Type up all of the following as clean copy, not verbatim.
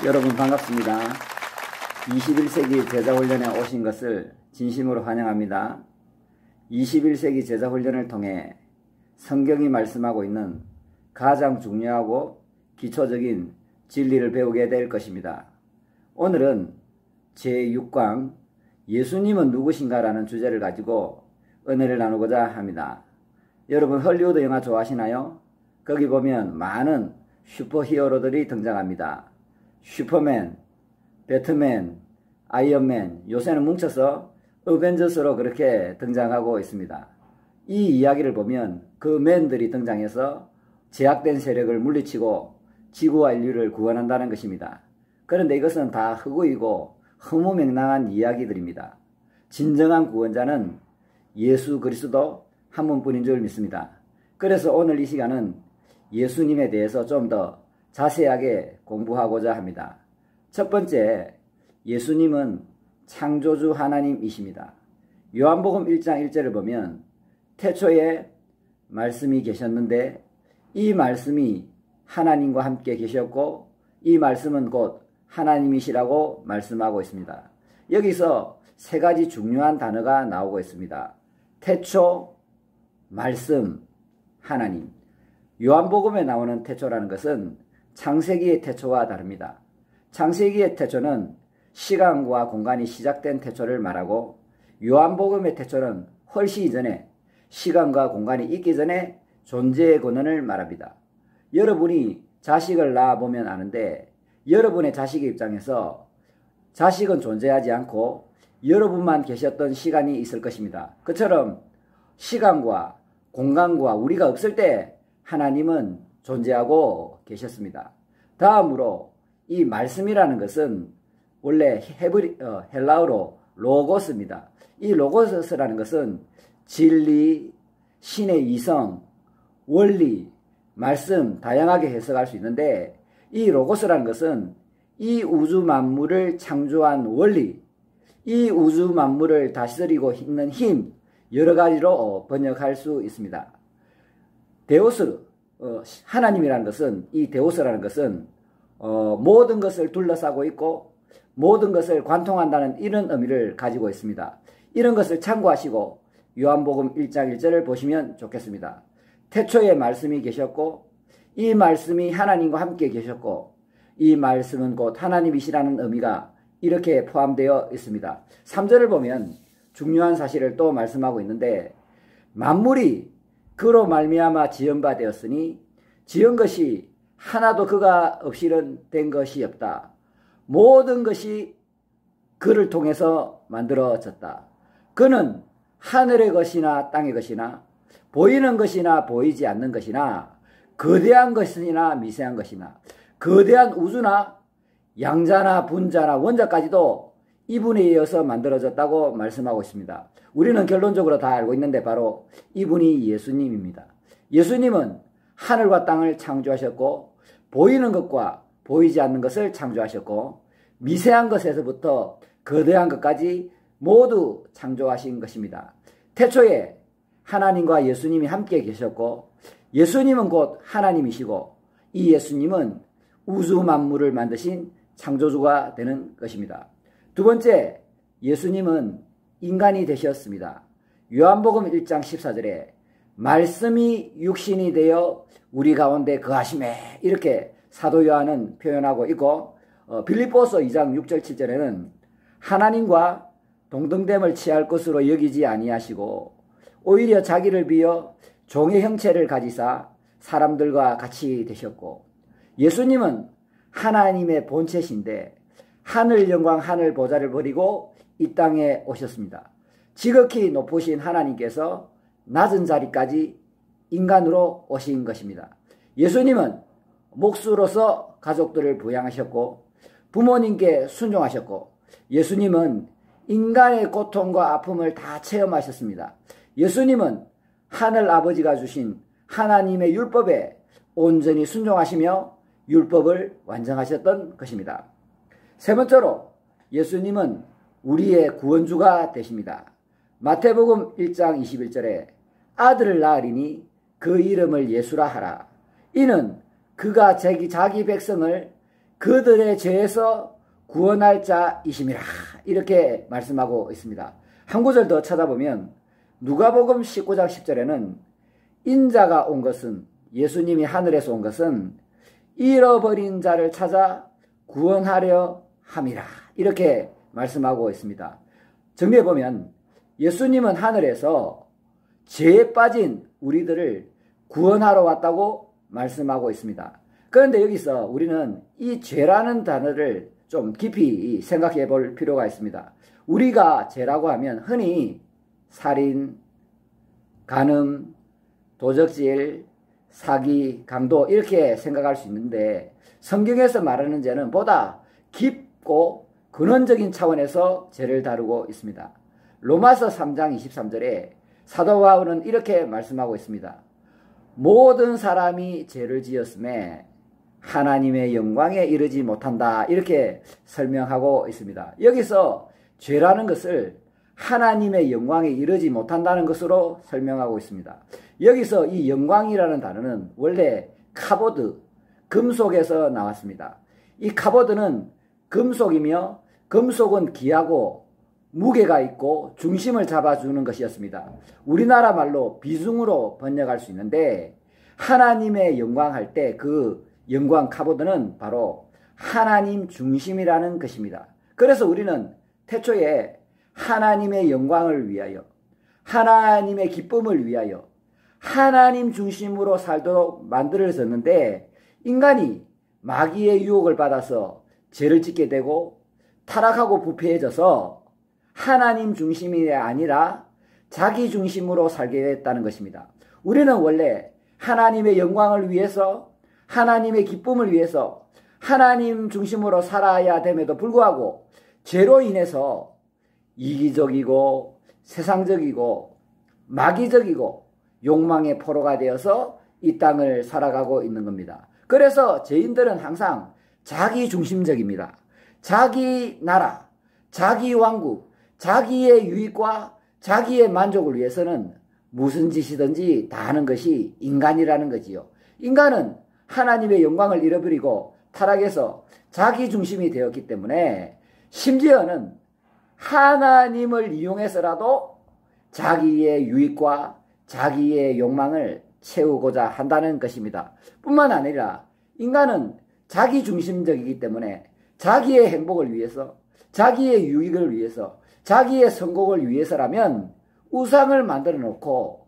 여러분 반갑습니다. 21세기 제자훈련에 오신 것을 진심으로 환영합니다. 21세기 제자훈련을 통해 성경이 말씀하고 있는 가장 중요하고 기초적인 진리를 배우게 될 것입니다. 오늘은 제6강 예수님은 누구신가 라는 주제를 가지고 은혜를 나누고자 합니다. 여러분 헐리우드 영화 좋아하시나요? 거기 보면 많은 슈퍼히어로들이 등장합니다. 슈퍼맨, 배트맨, 아이언맨, 요새는 뭉쳐서 어벤져스로 그렇게 등장하고 있습니다. 이 이야기를 보면 그 맨들이 등장해서 제약된 세력을 물리치고 지구와 인류를 구원한다는 것입니다. 그런데 이것은 다 허구이고 허무맹랑한 이야기들입니다. 진정한 구원자는 예수 그리스도 한 분뿐인 줄 믿습니다. 그래서 오늘 이 시간은 예수님에 대해서 좀 더 자세하게 공부하고자 합니다. 첫 번째, 예수님은 창조주 하나님이십니다. 요한복음 1장 1절을 보면 태초에 말씀이 계셨는데 이 말씀이 하나님과 함께 계셨고 이 말씀은 곧 하나님이시라고 말씀하고 있습니다. 여기서 세 가지 중요한 단어가 나오고 있습니다. 태초, 말씀, 하나님. 요한복음에 나오는 태초라는 것은 창세기의 태초와 다릅니다. 창세기의 태초는 시간과 공간이 시작된 태초를 말하고 요한복음의 태초는 훨씬 이전에 시간과 공간이 있기 전에 존재의 근원을 말합니다. 여러분이 자식을 낳아보면 아는데 여러분의 자식의 입장에서 자식은 존재하지 않고 여러분만 계셨던 시간이 있을 것입니다. 그처럼 시간과 공간과 우리가 없을 때 하나님은 존재하고 계셨습니다. 다음으로 이 말씀이라는 것은 원래 헬라어로 로고스입니다. 이 로고스라는 것은 진리, 신의 이성, 원리, 말씀 다양하게 해석할 수 있는데 이 로고스라는 것은 이 우주 만물을 창조한 원리, 이 우주 만물을 다스리고 있는 힘 여러 가지로 번역할 수 있습니다. 데우스, 하나님이라는 것은 이 데우스라는 것은 모든 것을 둘러싸고 있고 모든 것을 관통한다는 이런 의미를 가지고 있습니다. 이런 것을 참고하시고 요한복음 1장 1절을 보시면 좋겠습니다. 태초에 말씀이 계셨고 이 말씀이 하나님과 함께 계셨고 이 말씀은 곧 하나님이시라는 의미가 이렇게 포함되어 있습니다. 3절을 보면 중요한 사실을 또 말씀하고 있는데 만물이 그로 말미암아 지은 바 되었으니 지은 것이 하나도 그가 없이는 된 것이 없다. 모든 것이 그를 통해서 만들어졌다. 그는 하늘의 것이나 땅의 것이나 보이는 것이나 보이지 않는 것이나 거대한 것이나 미세한 것이나 거대한 우주나 양자나 분자나 원자까지도 이분에 의해서 만들어졌다고 말씀하고 있습니다. 우리는 결론적으로 다 알고 있는데 바로 이분이 예수님입니다. 예수님은 하늘과 땅을 창조하셨고 보이는 것과 보이지 않는 것을 창조하셨고 미세한 것에서부터 거대한 것까지 모두 창조하신 것입니다. 태초에 하나님과 예수님이 함께 계셨고 예수님은 곧 하나님이시고 이 예수님은 우주 만물을 만드신 창조주가 되는 것입니다. 두 번째, 예수님은 인간이 되셨습니다. 요한복음 1장 14절에 말씀이 육신이 되어 우리 가운데 거하심에 이렇게 사도 요한은 표현하고 있고 빌립보서 2장 6절 7절에는 하나님과 동등됨을 취할 것으로 여기지 아니하시고 오히려 자기를 비어 종의 형체를 가지사 사람들과 같이 되셨고 예수님은 하나님의 본체신데 하늘 영광 하늘 보좌를 버리고 이 땅에 오셨습니다. 지극히 높으신 하나님께서 낮은 자리까지 인간으로 오신 것입니다. 예수님은 목수로서 가족들을 부양하셨고 부모님께 순종하셨고 예수님은 인간의 고통과 아픔을 다 체험하셨습니다. 예수님은 하늘 아버지가 주신 하나님의 율법에 온전히 순종하시며 율법을 완성하셨던 것입니다. 세 번째로 예수님은 우리의 구원주가 되십니다. 마태복음 1장 21절에 아들을 낳으리니 그 이름을 예수라 하라. 이는 그가 자기 백성을 그들의 죄에서 구원할 자이심이라 이렇게 말씀하고 있습니다. 한 구절 더 찾아보면 누가복음 19장 10절에는 인자가 온 것은, 예수님이 하늘에서 온 것은 잃어버린 자를 찾아 구원하려 함이라 이렇게 말씀하고 있습니다. 정리해보면 예수님은 하늘에서 죄에 빠진 우리들을 구원하러 왔다고 말씀하고 있습니다. 그런데 여기서 우리는 이 죄라는 단어를 좀 깊이 생각해 볼 필요가 있습니다. 우리가 죄라고 하면 흔히 살인, 간음, 도적질, 사기, 강도 이렇게 생각할 수 있는데 성경에서 말하는 죄는 보다 깊고 근원적인 차원에서 죄를 다루고 있습니다. 로마서 3장 23절에 사도 바울은 이렇게 말씀하고 있습니다. 모든 사람이 죄를 지었음에 하나님의 영광에 이르지 못한다 이렇게 설명하고 있습니다. 여기서 죄라는 것을 하나님의 영광에 이르지 못한다는 것으로 설명하고 있습니다. 여기서 이 영광이라는 단어는 원래 카보드, 금속에서 나왔습니다. 이 카보드는 금속이며 금속은 귀하고 무게가 있고 중심을 잡아주는 것이었습니다. 우리나라 말로 비중으로 번역할 수 있는데 하나님의 영광 할 때 그 영광 카보드는 바로 하나님 중심이라는 것입니다. 그래서 우리는 태초에 하나님의 영광을 위하여, 하나님의 기쁨을 위하여 하나님 중심으로 살도록 만들어졌는데 인간이 마귀의 유혹을 받아서 죄를 짓게 되고 타락하고 부패해져서 하나님 중심이 아니라 자기 중심으로 살게 됐다는 것입니다. 우리는 원래 하나님의 영광을 위해서, 하나님의 기쁨을 위해서 하나님 중심으로 살아야 됨에도 불구하고 죄로 인해서 이기적이고 세상적이고 마귀적이고 욕망의 포로가 되어서 이 땅을 살아가고 있는 겁니다. 그래서 죄인들은 항상 자기 중심적입니다. 자기 나라, 자기 왕국, 자기의 유익과 자기의 만족을 위해서는 무슨 짓이든지 다 하는 것이 인간이라는 거지요. 인간은 하나님의 영광을 잃어버리고 타락해서 자기 중심이 되었기 때문에 심지어는 하나님을 이용해서라도 자기의 유익과 자기의 욕망을 채우고자 한다는 것입니다. 뿐만 아니라 인간은 자기 중심적이기 때문에 자기의 행복을 위해서, 자기의 유익을 위해서, 자기의 성공을 위해서라면 우상을 만들어 놓고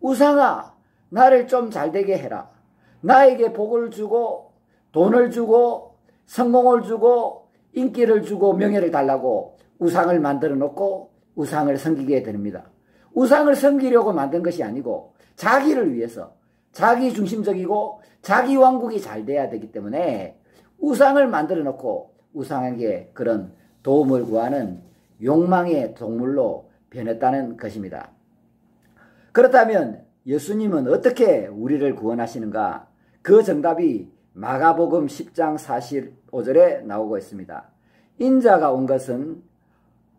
우상아 나를 좀 잘되게 해라, 나에게 복을 주고 돈을 주고 성공을 주고 인기를 주고 명예를 달라고 우상을 만들어 놓고 우상을 섬기게 됩니다. 우상을 섬기려고 만든 것이 아니고 자기를 위해서, 자기 중심적이고 자기 왕국이 잘 돼야 되기 때문에 우상을 만들어 놓고 우상에게 그런 도움을 구하는 욕망의 동물로 변했다는 것입니다. 그렇다면 예수님은 어떻게 우리를 구원하시는가? 그 정답이 마가복음 10장 45절에 나오고 있습니다. 인자가 온 것은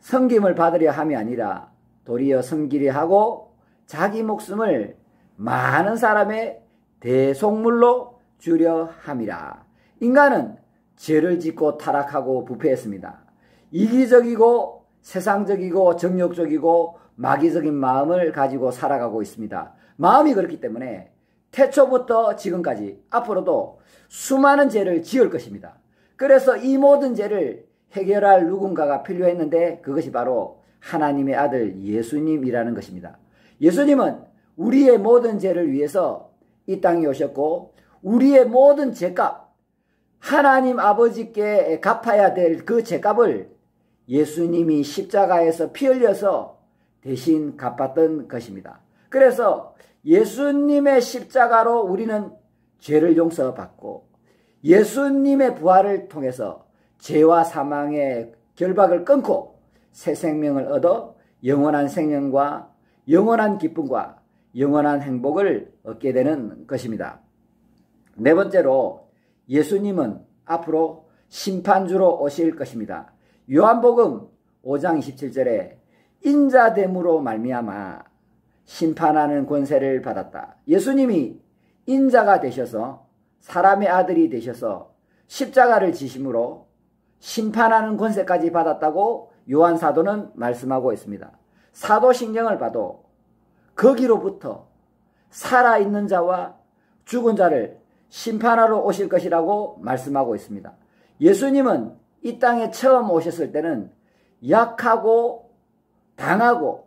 섬김을 받으려 함이 아니라 도리어 섬기려 하고 자기 목숨을 많은 사람의 대속물로 주려 함이라. 인간은 죄를 짓고 타락하고 부패했습니다. 이기적이고 세상적이고 정욕적이고 마귀적인 마음을 가지고 살아가고 있습니다. 마음이 그렇기 때문에 태초부터 지금까지 앞으로도 수많은 죄를 지을 것입니다. 그래서 이 모든 죄를 해결할 누군가가 필요했는데 그것이 바로 하나님의 아들 예수님이라는 것입니다. 예수님은 우리의 모든 죄를 위해서 이 땅에 오셨고 우리의 모든 죄값, 하나님 아버지께 갚아야 될 그 죄값을 예수님이 십자가에서 피 흘려서 대신 갚았던 것입니다. 그래서 예수님의 십자가로 우리는 죄를 용서받고 예수님의 부활을 통해서 죄와 사망의 결박을 끊고 새 생명을 얻어 영원한 생명과 영원한 기쁨과 영원한 행복을 얻게 되는 것입니다. 네 번째로 예수님은 앞으로 심판주로 오실 것입니다. 요한복음 5장 27절에 인자됨으로 말미암아 심판하는 권세를 받았다. 예수님이 인자가 되셔서 사람의 아들이 되셔서 십자가를 지심으로 심판하는 권세까지 받았다고 요한 사도는 말씀하고 있습니다. 사도신경을 봐도 거기로부터 살아있는 자와 죽은 자를 심판하러 오실 것이라고 말씀하고 있습니다. 예수님은 이 땅에 처음 오셨을 때는 약하고 당하고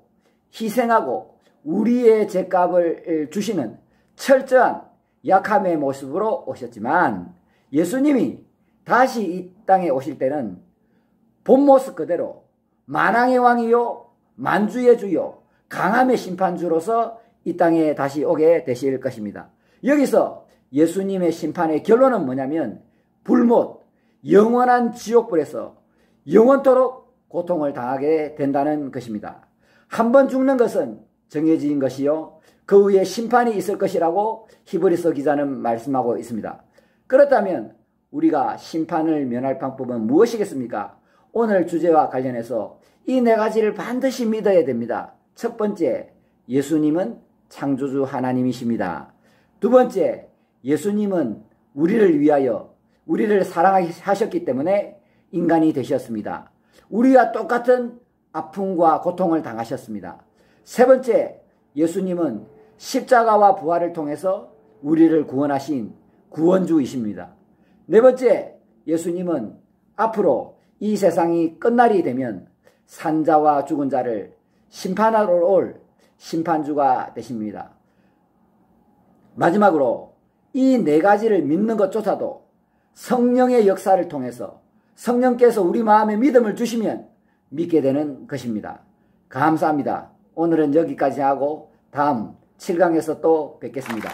희생하고 우리의 죄값을 주시는 철저한 약함의 모습으로 오셨지만, 예수님이 다시 이 땅에 오실 때는 본 모습 그대로 만왕의 왕이요 만주의 주요 강함의 심판주로서 이 땅에 다시 오게 되실 것입니다. 여기서 예수님의 심판의 결론은 뭐냐면 불못, 영원한 지옥불에서 영원토록 고통을 당하게 된다는 것입니다. 한 번 죽는 것은 정해진 것이요 그 후에 심판이 있을 것이라고 히브리서 기자는 말씀하고 있습니다. 그렇다면 우리가 심판을 면할 방법은 무엇이겠습니까? 오늘 주제와 관련해서 이 네 가지를 반드시 믿어야 됩니다. 첫 번째, 예수님은 창조주 하나님이십니다. 두 번째, 예수님은 우리를 위하여 우리를 사랑하셨기 때문에 인간이 되셨습니다. 우리와 똑같은 아픔과 고통을 당하셨습니다. 세 번째, 예수님은 십자가와 부활을 통해서 우리를 구원하신 구원주이십니다. 네 번째, 예수님은 앞으로 이 세상이 끝날이 되면 산자와 죽은 자를 심판하러 올 심판주가 되십니다. 마지막으로 이 네 가지를 믿는 것조차도 성령의 역사를 통해서 성령께서 우리 마음에 믿음을 주시면 믿게 되는 것입니다. 감사합니다. 오늘은 여기까지 하고 다음 7강에서 또 뵙겠습니다.